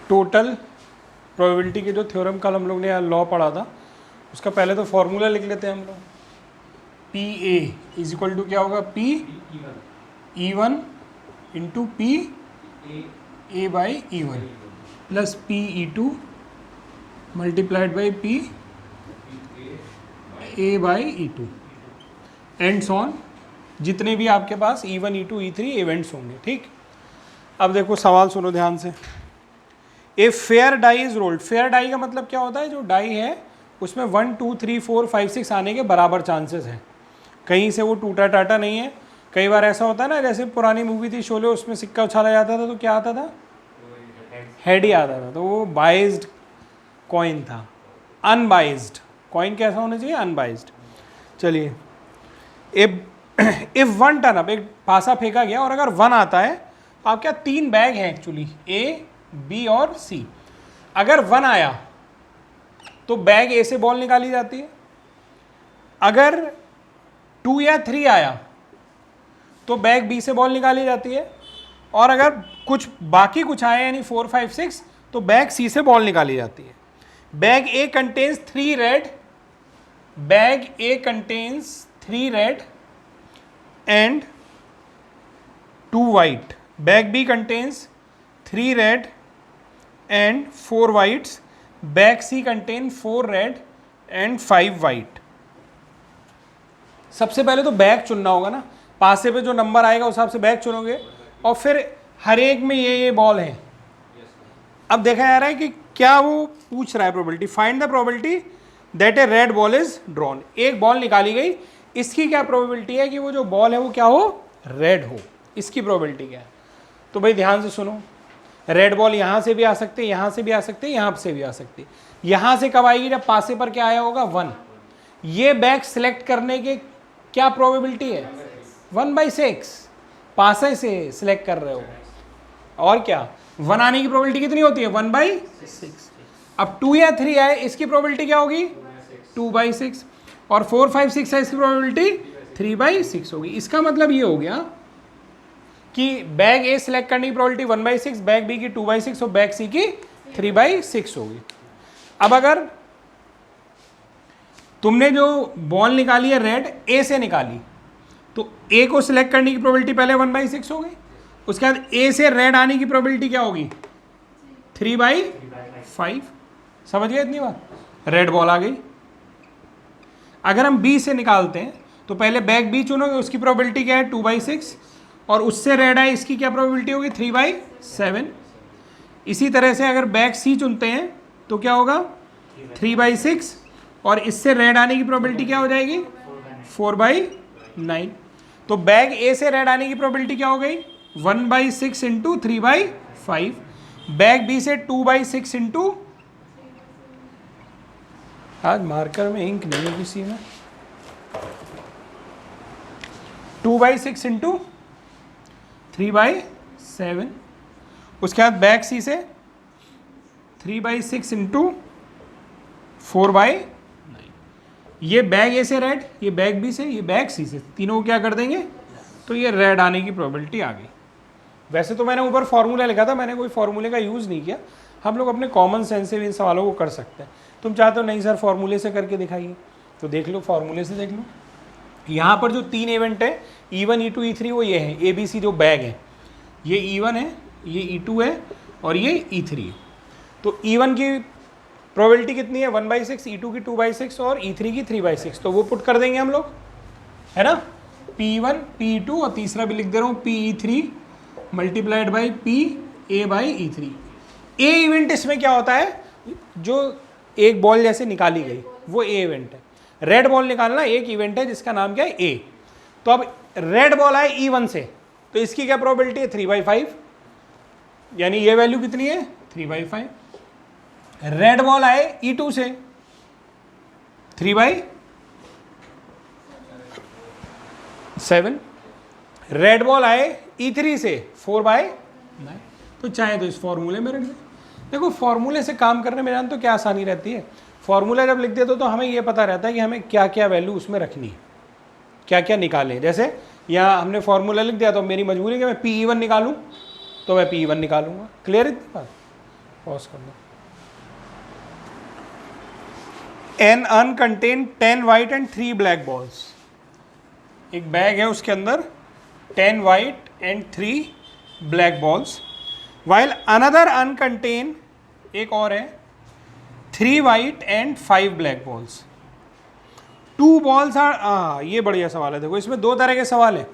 Total probability के जो theorem कल हम लोग ने लॉ पढ़ा था, उसका पहले तो फॉर्मूला लिख लेते हैं हम लोग। P A is equal to क्या होगा, P E one into P A by E one plus P E two multiplied by P A by E two ends on, जितने भी आपके पास E1 E2 E3 इवेंट्स होंगे। ठीक, अब देखो सवाल सुनो ध्यान से। A fair die is rolled, fair die का मतलब क्या होता है, जो डाई है उसमें 1 2 3 4 5 6 आने के बराबर चांसेस हैं, कहीं से वो टूटा टाटा नहीं है। कई बार ऐसा होता है ना, जैसे पुरानी मूवी थी शोले, उसमें सिक्का उछाला जाता था तो क्या आता था, हेड ही आता था, तो वो बाइज्ड कॉइन था। अनबाइज्ड कॉइन कैसा होना चाहिए, अनबाइज्ड। चलिए, इफ 1 टर्न अप, एक पासा फेंका गया और अगर 1 आता है तो आप क्या, 3 बैग हैं एक्चुअली, ए बी और सी। अगर 1 आया तो बैग ए से बॉल निकाली जाती है, अगर 2 या 3 आया तो बैग बी से बॉल निकाली जाती है, और अगर कुछ बाकी कुछ आया यानी 4 5 6 तो बैग सी से बॉल निकाली जाती है। Bag A contains 3 red, bag A contains 3 red and 2 white, bag B contains 3 red and 4 whites, bag C contains 4 red and 5 white। सबसे पहले तो बैग चुनना होगा ना, पासे पे जो नंबर आएगा उस हिसाब से बैग चुनोगे, और फिर हर एक में ये बॉल है। अब देखा जा रहा है कि क्या वो पूछ रहा है, probability, find the probability that A red ball is drawn. एक बॉल निकाली गई, इसकी क्या प्रोबेबिलिटी है कि वो जो बॉल है वो क्या हो, रेड हो, इसकी प्रोबेबिलिटी क्या है। तो भाई ध्यान से सुनो, रेड बॉल यहाँ से भी आ सकते हैं, यहाँ से भी आ सकते हैं, यहाँ से भी आ सकती है। यहाँ से कब आएगी, जब पासे पर क्या आया होगा, 1। ये बैग सिलेक्ट करने के क्या प्रोबेबिलिटी है, 1/6, पासे से सिलेक्ट कर रहे हो, और क्या 1 आने की प्रोबेबिलिटी कितनी होती है, 1/6। अब 2 या 3 आए, इसकी प्रोबेबिलिटी क्या होगी, 2/6, और 4 5 6 है, इसकी प्रोबेबिलिटी 3/6 होगी। इसका मतलब ये हो गया कि बैग ए सिलेक्ट करने की प्रोबेबिलिटी 1/6, बैग बी की 2/6 और बैग सी की 3/6 होगी। अब अगर तुमने जो बॉल निकाली है रेड, ए से निकाली, तो ए को सिलेक्ट करने की प्रोबेबिलिटी पहले 1/6 हो गई, उसके बाद ए से रेड आने की प्रोबेबिलिटी क्या होगी, 3/5। समझ गए इतनी बात, रेड बॉल आ गई। अगर हम बी से निकालते हैं तो पहले बैग बी चुनोगे, उसकी प्रोबेबिलिटी क्या है, 2/6, और उससे रेड आए, इसकी क्या प्रोबेबिलिटी होगी, 3/7। इसी तरह से अगर बैग सी चुनते हैं तो क्या होगा, 3/6, और इससे रेड आने की प्रोबेबिलिटी क्या हो जाएगी, 4/9। तो बैग ए से रेड आने की प्रोबेबिलिटी क्या हो गई, 1/6 इंटू 3/5, बैग बी से 2/6 इंटू, आज मार्कर में इंक नहीं है किसी में, 2/6 इंटू 3/7, उसके बाद बैग सी से 3/6 इंटू 4/9। ये बैग ए से रेड, ये बैग बी से, ये बैग सी से, तीनों को क्या कर देंगे, तो ये रेड आने की प्रोबेबिलिटी आ गई। वैसे तो मैंने ऊपर फॉर्मूला लिखा था, मैंने कोई फॉर्मूले का यूज़ नहीं किया, हम लोग अपने कॉमन सेंस से भी इन सवालों को कर सकते हैं। तुम चाहते हो नहीं सर फॉर्मूले से करके दिखाइए, तो देख लो, फॉर्मूले से देख लो। यहाँ पर जो 3 इवेंट है, E1 E2 E3, वो ये है, ए बी सी जो बैग है, ये E1 है, ये E2 है, और ये E3 है। तो E1 की प्रोबेबिलिटी कितनी है, 1/6, E2 की 2/6 और E3 की 3/6, तो वो पुट कर देंगे हम लोग, है ना, P1 P2, और तीसरा भी लिख दे रहा हूँ PE3 multiplied by PA/E3। A event इसमें क्या होता है, जो एक बॉल जैसे निकाली गई वो ए इवेंट है। रेड बॉल निकालना एक इवेंट है जिसका नाम क्या है, ए। तो अब रेड बॉल आए E1 से, तो इसकी क्या प्रोबेबिलिटी है, 3/5, यानी ये वैल्यू कितनी है, 3/5। रेड बॉल आए E2 से, 3/7। रेड बॉल आए E3 से, 4/9। तो चाहे तो इस फॉर्मूले में रख दे। देखो फॉर्मूले से काम करने में जान तो क्या आसानी रहती है, फॉर्मूला जब लिख देते तो हमें ये पता रहता है कि हमें क्या क्या वैल्यू उसमें रखनी है, क्या क्या निकालें। जैसे यहाँ हमने फॉर्मूला लिख दिया तो मेरी मजबूरी है कि मैं PE1 निकालूं, तो मैं PE1 निकालूंगा। क्लियर इतनी बात? पॉज कर दो। An uncontained 10 white and 3 black balls, एक बैग है उसके अंदर 10 white and 3 black balls, while another uncontained, एक और है 3 white and 5 black balls. 2 balls are, ये बढ़िया सवाल है। देखो इसमें दो तरह के सवाल है।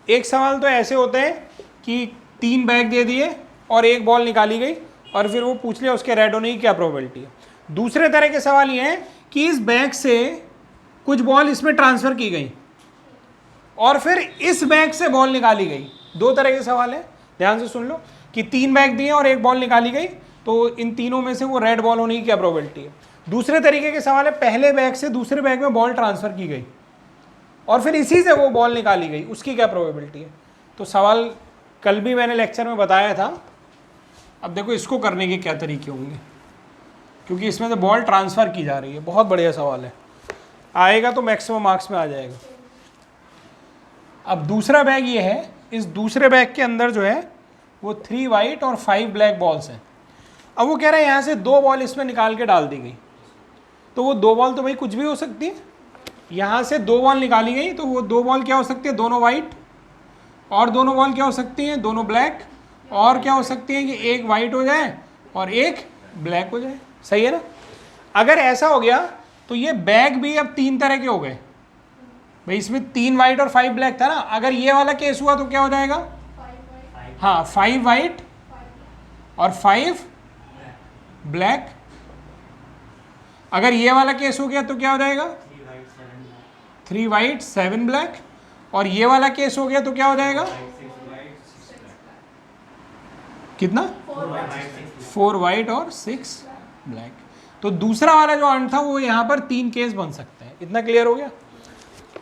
एक सवाल तो ऐसे होते हैं कि 3 बैग दे दिए और एक बॉल निकाली गई और फिर वो पूछ लिया उसके रेड होने की क्या प्रोबेबिलिटी है। दूसरे तरह के सवाल ये हैं कि इस बैग से कुछ बॉल इसमें ट्रांसफ़र की गई और फिर इस बैग से बॉल निकाली गई। दो तरह के सवाल है, ध्यान से सुन लो कि 3 बैग दिए और एक बॉल निकाली गई, तो इन तीनों में से वो रेड बॉल होने की क्या प्रोबेबिलिटी है। दूसरे तरीके के सवाल है, पहले बैग से दूसरे बैग में बॉल ट्रांसफ़र की गई और फिर इसी से वो बॉल निकाली गई, उसकी क्या प्रोबेबिलिटी है। तो सवाल कल भी मैंने लेक्चर में बताया था। अब देखो इसको करने के क्या तरीके होंगे, क्योंकि इसमें से बॉल ट्रांसफ़र की जा रही है। बहुत बढ़िया सवाल है, आएगा तो मैक्सिमम मार्क्स में आ जाएगा। अब दूसरा बैग ये है, इस दूसरे बैग के अंदर जो है वो 3 वाइट और 5 ब्लैक बॉल्स हैं। अब वो कह रहा है यहाँ से 2 बॉल इसमें निकाल के डाल दी गई, तो वो 2 बॉल तो भाई कुछ भी हो सकती है। यहाँ से 2 बॉल निकाली गई तो वो 2 बॉल क्या हो सकती है, दोनों वाइट, और दोनों बॉल क्या हो सकती हैं, दोनों ब्लैक, और क्या हो सकती है कि एक वाइट हो जाए और एक ब्लैक हो जाए। सही है ना? अगर ऐसा हो गया तो ये बैग भी अब 3 तरह के हो गए भाई। इसमें 3 वाइट और 5 ब्लैक था ना। अगर ये वाला केस हुआ तो क्या हो जाएगा, हाँ 5 वाइट और 5 ब्लैक। अगर ये वाला केस हो गया तो क्या हो जाएगा, 3 वाइट 7 ब्लैक। और ये वाला केस हो गया तो क्या हो जाएगा, कितना, 4 वाइट और 6 ब्लैक। तो दूसरा वाला जो अर्न था वो यहाँ पर 3 केस बन सकते हैं। इतना क्लियर हो गया?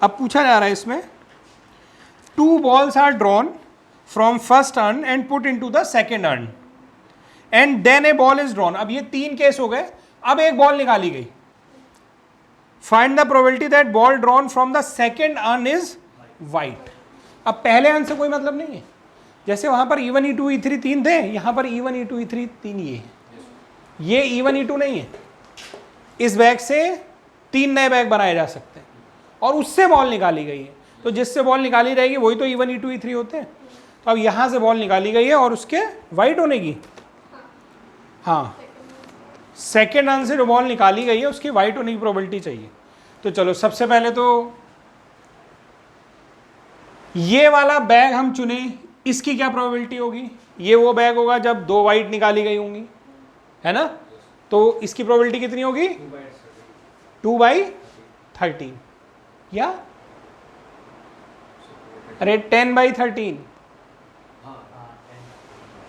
अब पूछा जा रहा है इसमें 2 balls are drawn from first urn and put into the second urn and then a ball is drawn. अब ये 3 केस हो गए, अब एक बॉल निकाली गई। Find the probability that ball drawn from the second urn is white. अब पहले अर्न से कोई मतलब नहीं है। जैसे वहां पर E1 E2 E3 3 थे, यहां पर E1 E2 E3 3 ये E1 E2 नहीं है। इस बैग से 3 नए बैग बनाए जा सकते हैं और उससे बॉल निकाली गई है, तो जिससे बॉल निकाली रहेगी वही तो E1 E2 E3 होते हैं। तो अब यहाँ से बॉल निकाली गई है और उसके वाइट होने की, हाँ सेकेंड अर्न से जो बॉल निकाली गई है उसकी वाइट होने की प्रोबेबिलिटी चाहिए। तो चलो सबसे पहले तो ये वाला बैग हम चुने, इसकी क्या प्रोबेबिलिटी होगी। ये वो बैग होगा जब 2 वाइट निकाली गई होंगी, है ना। तो इसकी प्रोबेबिलिटी कितनी होगी, 2/13 या अरे 10/13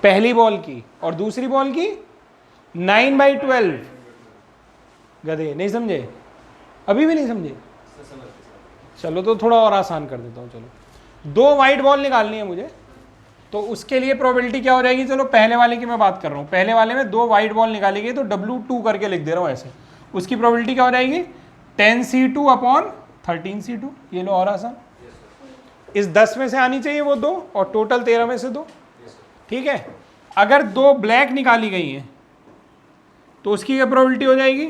पहली बॉल की, और दूसरी बॉल की 9/12। गधे नहीं समझे, अभी भी नहीं समझे। चलो तो थोड़ा और आसान कर देता हूँ। चलो 2 वाइट बॉल निकालनी है मुझे, तो उसके लिए प्रोबेबिलिटी क्या हो जाएगी। चलो पहले वाले की मैं बात कर रहा हूँ। पहले वाले में 2 वाइट बॉल निकाली गई तो W2 करके लिख दे रहा हूँ ऐसे। उसकी प्रोबेबिलिटी क्या हो जाएगी, 10C2/13C2। ये लो और आसान। इस 10 में से आनी चाहिए वो 2 और टोटल 13 में से 2, ठीक है। अगर 2 ब्लैक निकाली गई हैं तो उसकी क्या प्रोबेबिलिटी हो जाएगी,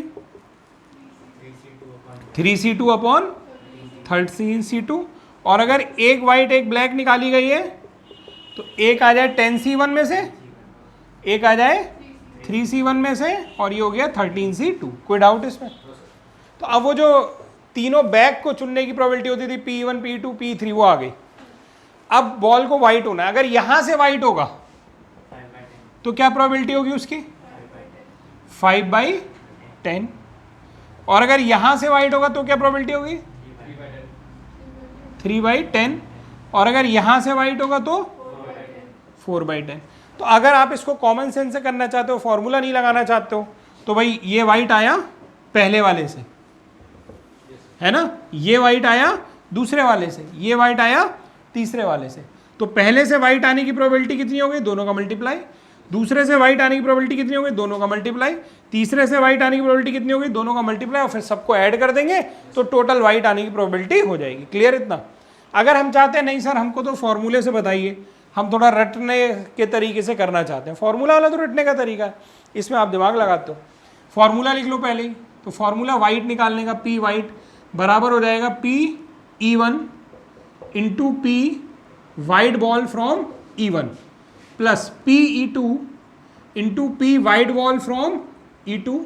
3C2/13C2। और अगर एक वाइट एक ब्लैक निकाली गई है तो एक आ जाए 10C1 में से, एक आ जाए 3C1 में से, और ये हो गया 13C2। कोई डाउट इसमें? तो अब वो जो तीनों बैग को चुनने की प्रोबेबिलिटी होती थी P1 P2 P3 वो आ गई। अब बॉल को वाइट होना है। अगर यहां से वाइट होगा तो क्या प्रोबेबिलिटी होगी उसकी, 5/10। और अगर यहां से वाइट होगा तो क्या प्रोबेबिलिटी होगी, 3/10। और अगर यहां से वाइट होगा तो 4/10। तो अगर आप इसको कॉमन सेंस से करना चाहते हो, फॉर्मूला नहीं लगाना चाहते हो, तो भाई ये वाइट आया पहले वाले से, है ना, ये वाइट आया दूसरे वाले से, ये वाइट आया तीसरे वाले से। तो पहले से वाइट आने की प्रोबेबिलिटी कितनी हो गई, दोनों का मल्टीप्लाई। दूसरे से वाइट आने की प्रोबेबिलिटी कितनी हो गई, दोनों का मल्टीप्लाई। तीसरे से वाइट आने की प्रोबेबिलिटी कितनी होगी, दोनों का मल्टीप्लाई। और फिर सबको ऐड कर देंगे तो टोटल वाइट आने की प्रोबेबिलिटी हो जाएगी। क्लियर इतना? अगर हम चाहते हैं नहीं सर हमको तो फॉर्मूले से बताइए, हम थोड़ा रटने के तरीके से करना चाहते हैं, फॉर्मूला वाला तो रटने का तरीका है, इसमें आप दिमाग लगाते हो। फॉर्मूला लिख लो पहले ही, तो फॉर्मूला वाइट निकालने का, पी वाइट बराबर हो जाएगा P E1 into P white ball from E1 plus P E2 into P white ball from E2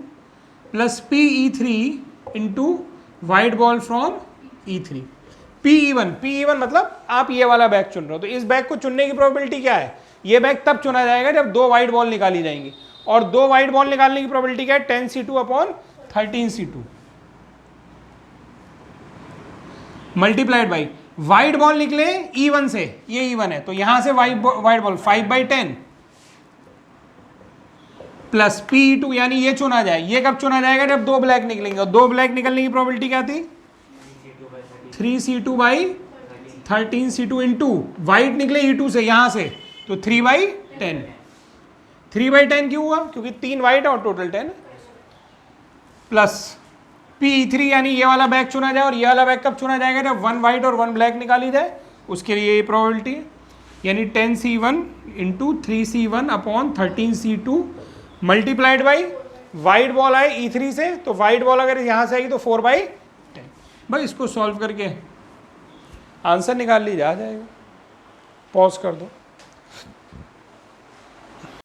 plus P E3 into white ball from E3। P E1 मतलब आप ये वाला bag चुन रहे हो, तो इस बैग को चुनने की प्रोबेबिलिटी क्या है, ये बैग तब चुना जाएगा जब 2 वाइट बॉल निकाली जाएंगी, और 2 वाइट बॉल निकालने की प्रोबेबिलिटी क्या है, 10C2 upon 13C2 multiplied by white ball निकले E1 से, ये E1 है तो यहां से वाइट बॉल 5/10 प्लस P2 यानी ये चुना जाए, ये कब चुना जाएगा जब 2 ब्लैक निकलेंगे, और 2 ब्लैक निकलने की प्रोबेबिलिटी क्या थी 3C2/13C2 इंटू वाइट निकले E2 से यहां से तो 3/10। 3/10 क्यों हुआ, क्योंकि 3 वाइट और टोटल 10 प्लस P3 यानी ये वाला बैग चुना जाए, और ये वाला बैग कब चुना जाएगा जब 1 वाइट और 1 ब्लैक निकाली जाए, उसके लिए ये प्रोबेबिलिटी है, यानी 10C1 into 3C1 upon 13C2 multiplied by white ball आए E3 से, तो वाइट बॉल अगर यहाँ से आएगी तो 4/10। भाई इसको सॉल्व करके आंसर निकाल लीजिए, आ जाएगा। पॉज कर दो।